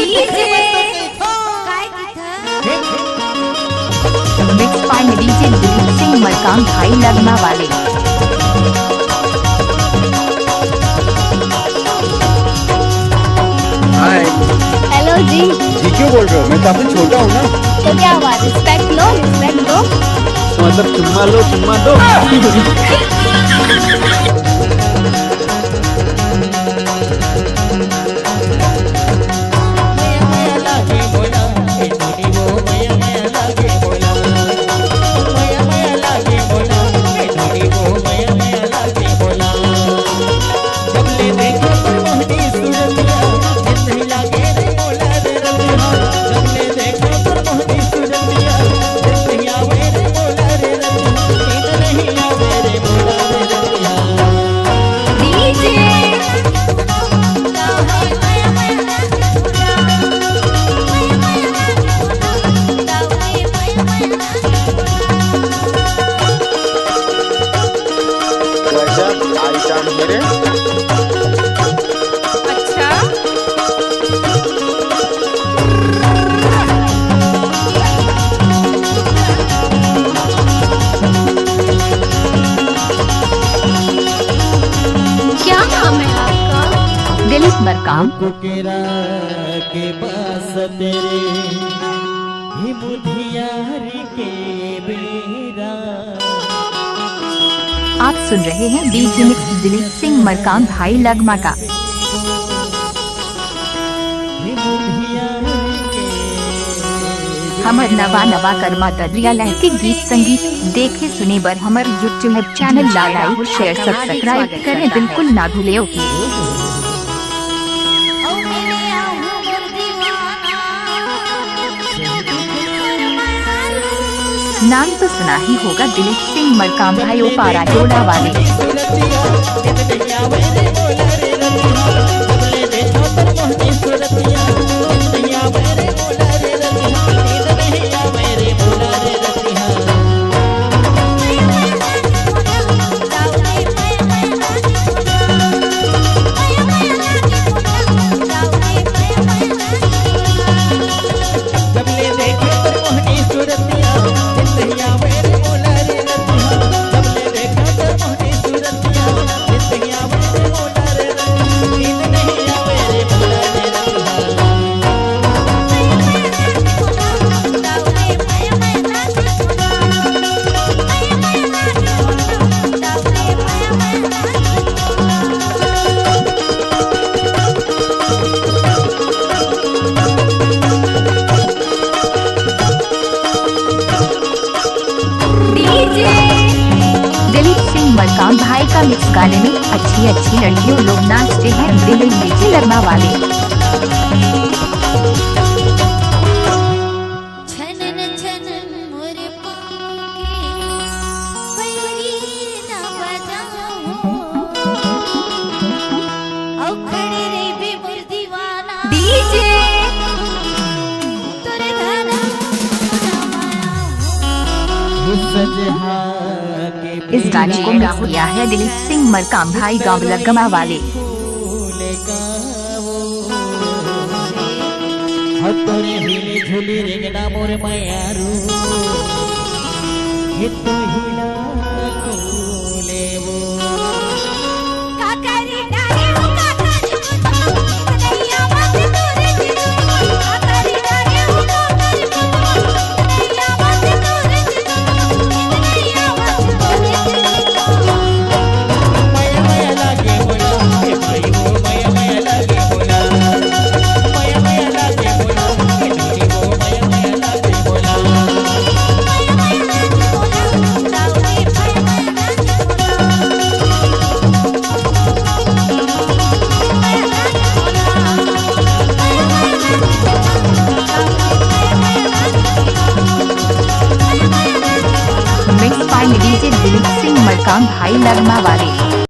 Mix by DJ Dilip Singh Markam भाई लगमा वाले। हाय। Hello जी। जी क्यों बोल रहे हो? मैं काफी छोटा हूँ ना। तो क्या हुआ, रिस्पेक्ट लो, रिस्पेक्ट दो। तो मतलब चुम्मा लो, चुम्मा दो। अच्छा क्या नाम है आपका? दिलीप मरकाम। कुकेरा के पास तेरे ही बुधियारी के बेरा। आप सुन रहे हैं डीजे मिक्स दिलीप सिंह मरकाम भाई लगमा का। ही बुधियारी के हमर नवा नवा कर्मा दरिया लह के गीत संगीत देखे सुने बर हमर यूट्यूब चैनल ला लाइक शेयर सब्सक्राइब करें बिल्कुल ना भूले। ओके नाम तो सुना ही होगा दिलीप सिंह मरकाम भाई पारा टोला वाले। दिलीप सिंह मरकाम भाई का मिक्स गाने में अच्छी अच्छी लड़कियों लोग नाचते हैं दिलीप डीजे लगमा वाले। इस गाने को मिक्स किया है दिलीप सिंह मरकाम भाई गाँव लगमा वाले। झूली रेंगना मोर मायारू हितो हिला कोले वो डीजे दिलीप सिंह मरकाम भाई लगमा वाले।